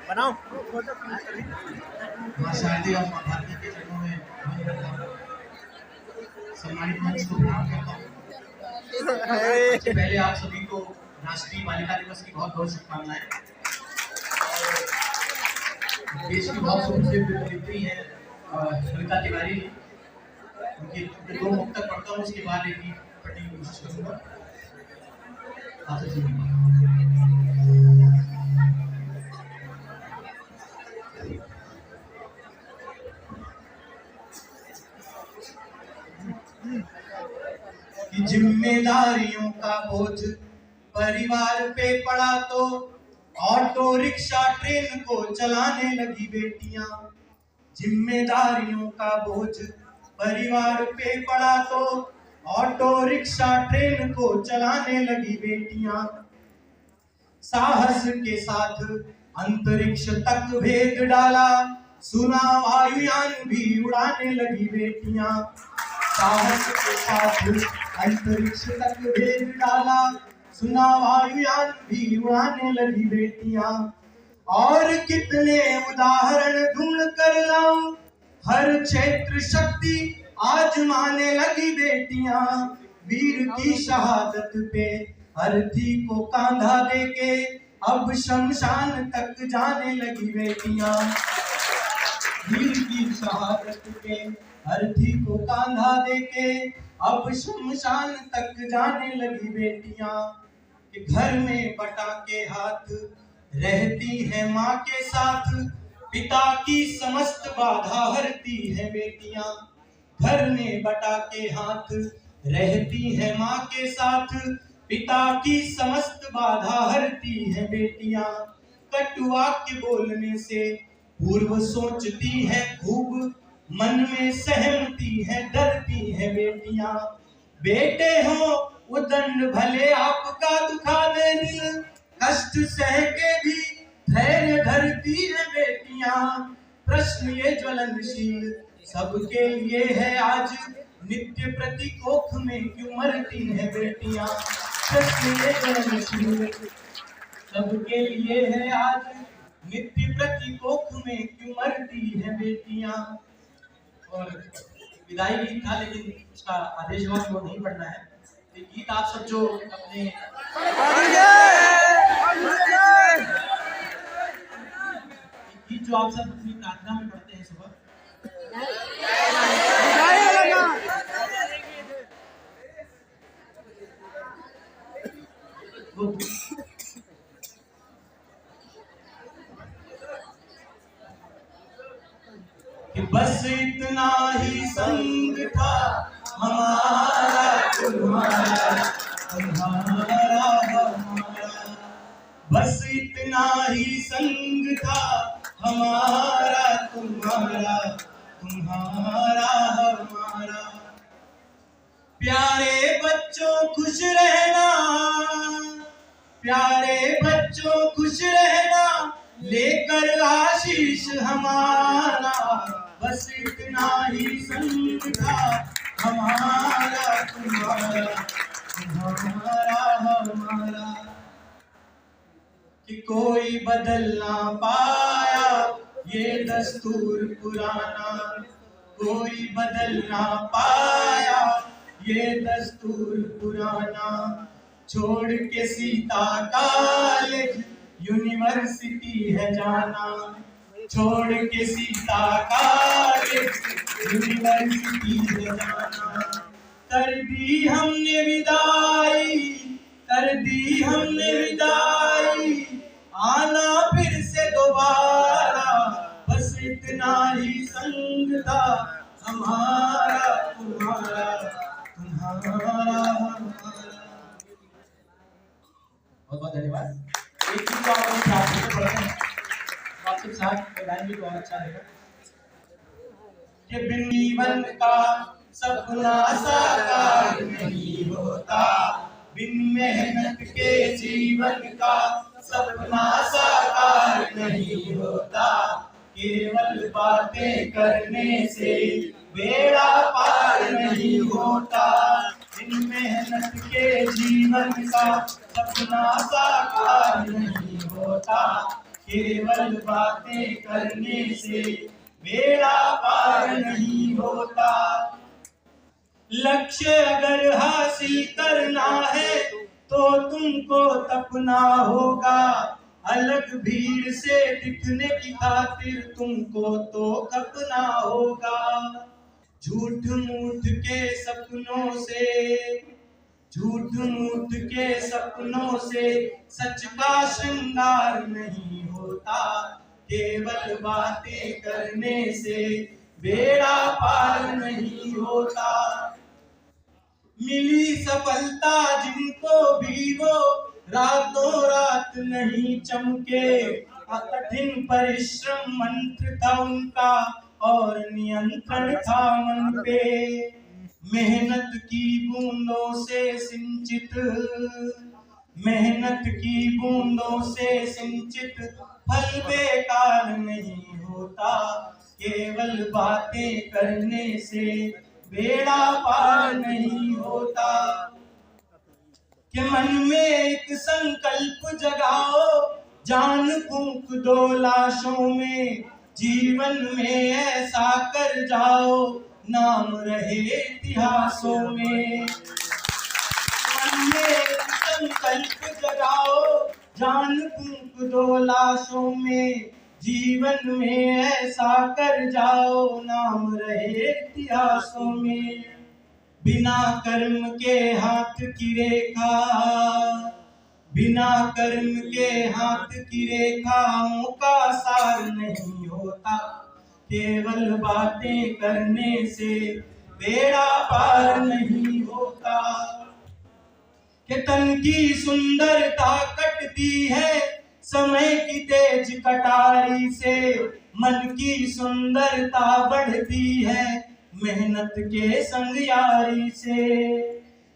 बनाओ। मां शारदे और मां भारती के चरणों में सम्मानित मंच को प्रणाम करता हूँ। सबसे पहले आप सभी को राष्ट्रीय बालिका दिवस की बहुत बहुत शुभकामनाएं। देश की बहुत सुप्रसिद्ध कवियत्री है कविता तिवारी जी, उनके दो मुक्तक पढ़ता हूँ, उसके बाद एक पढ़ने की कोशिश करूंगा। आपसे सुनिए। कि जिम्मेदारियों का बोझ परिवार पे पड़ा तो ऑटो रिक्शा ट्रेन को चलाने लगी बेटियां। जिम्मेदारियों का बोझ परिवार पे पड़ा तो ऑटो रिक्शा ट्रेन को चलाने लगी बेटियां। साहस के साथ अंतरिक्ष तक भेद डाला, सुना वायुयान भी उड़ाने लगी बेटियां। साहस के साथ अंतरिक्ष तक भेद डाला, सुना वायुयान भी उड़ाने लगी बेटियां। और कितने उदाहरण ढूंढ कर लाऊं, हर क्षेत्र शक्ति आजमाने लगी बेटियां। वीर की शहादत पे अर्थी को कांधा देके अब शमशान तक जाने लगी बेटियां। वीर की शहादत पे अर्थी को कांधा देके अब शमशान तक जाने लगी बेटियां। कि घर में बटा के हाथ रहती है माँ के साथ, पिता की समस्त बाधा हरती है बेटियां। घर में बटा के हाथ रहती है माँ के साथ, पिता की समस्त बाधा हरती है बेटियां। कटु वाक्य बोलने से पूर्व सोचती है खूब, मन में सहमती है डरती है बेटियां। बेटे हो उदंड भले आपका दुखा दे दिल, कष्ट सह के भी धैर्य धरती है बेटियां। प्रश्न ये ज्वलनशील सबके लिए है आज, नित्य प्रति कोख में क्यों मरती है बेटियां। प्रश्न ये ज्वलनशील सबके लिए है आज, नित्य प्रति कोख में क्यों मरती है बेटियां। और विदाई गीत था, लेकिन उसका आदेश हुआ कि वो नहीं पढ़ना है। ये गीत आप सब जो अपने गीत जो आप सब अपनी प्रार्थना में पढ़ते हैं सुबह, कि बस इतना ही संग था हमारा तुम्हारा, तुम्हारा हमारा। बस इतना ही संग था हमारा तुम्हारा, तुम्हारा हमारा। प्यारे बच्चों खुश रहना, प्यारे बच्चों खुश रहना, लेकर आशीष हमारा। बस इतना ही संग था हमारा तुम्हारा, तुम्हारा हमारा। कि कोई बदल ना पाया ये दस्तूर पुराना, कोई बदल ना पाया ये दस्तूर पुराना। छोड़ के सीता कॉलेज यूनिवर्सिटी है जाना, छोड़ के सीता कॉलेज यूनिवर्सिटी है जाना। कर दी हमने विदाई, कर दी हमने विदाई, आना फिर से दोबारा। बस इतना ही संग था हमारा तुम्हारा, तुम्हारा हमारा। बहुत बहुत धन्यवाद। एक चीज तो आप प्रार्थना में पढ़ते हैं, आपके साथ लाइन भी बहुत अच्छा रहेगा। कि बिन जीवन का सपना साकार नहीं होता, बिन मेहनत के जीवन का सपना साकार नहीं होता। केवल बातें करने से बेड़ा पार नहीं होता, बिन मेहनत के जीवन का सपना साकार नहीं होता। केवल बातें करने से बेड़ा पार नहीं होता। लक्ष्य अगर हासिल करना है तो तुमको तपना होगा, अलग भीड़ से दिखने की खातिर तुमको तो खपना होगा। झूठ मूठ के सपनों से, झूठ मूठ के सपनों से सच का श्रृंगार नहीं होता। केवल बातें करने से बेड़ा पार नहीं होता। मिली सफलता जिनको भी वो रातों रात नहीं चमके, कठिन परिश्रम मंत्र था उनका और नियंत्रण था मन पे। मेहनत की बूंदों से सिंचित, मेहनत की बूंदों से सिंचित फल बेकार नहीं होता। केवल बातें करने से बेड़ा पार नहीं होता। कि मन में एक संकल्प जगाओ, जान फूंक दो लाशों में, जीवन में ऐसा कर जाओ नाम रहे इतिहासों में। मन में एक संकल्प जगाओ, जान फूंक दो लाशों में, जीवन में ऐसा कर जाओ नाम रहे इतिहासों में। बिना कर्म के हाथ की रेखा, बिना कर्म के हाथ की रेखाओं का सार नहीं होता। केवल बातें करने से बेड़ा पार नहीं होता। कि तन की सुंदरता कटती है समय की तेज कटारी से, मन की सुंदरता बढ़ती है मेहनत के संग यारी से।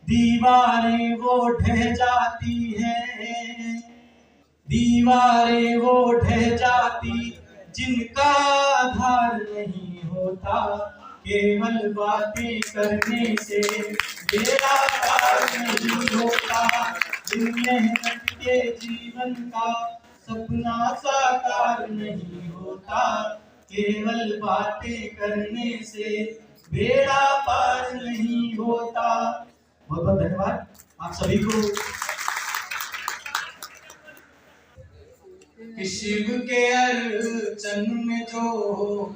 दीवारें वो ढह जाती हैं, दीवारें वो ढह जाती जिनका आधार नहीं होता। केवल बातें करने से बेड़ा पार नहीं होता। बिन मेहनत के जीवन का सपना साकार नहीं होता। केवल बातें करने से बेड़ा पार नहीं होता। बहुत बहुत धन्यवाद आप सभी को। कि शिव के अर्चन में जो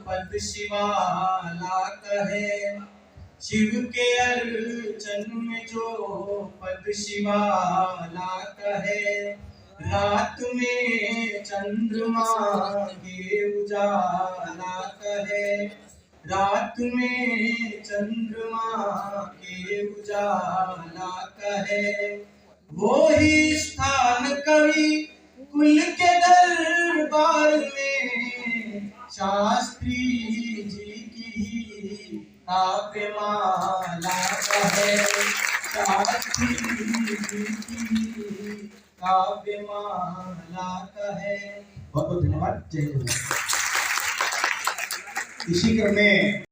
पद शिवाला कहे, शिव के अर्चन में जो पद शिवाला कहे, रात में चंद्रमा के उजाला कहे, रात में चंद्रमा के उजाला कहे। वो ही स्थान कवि कुल के दरबार में शास्त्री जी की काव्यमाला कहे, शास्त्री जी की काव्यमाला कहे। बहुत बहुत धन्यवाद। जय हिंद। इसी क्रम में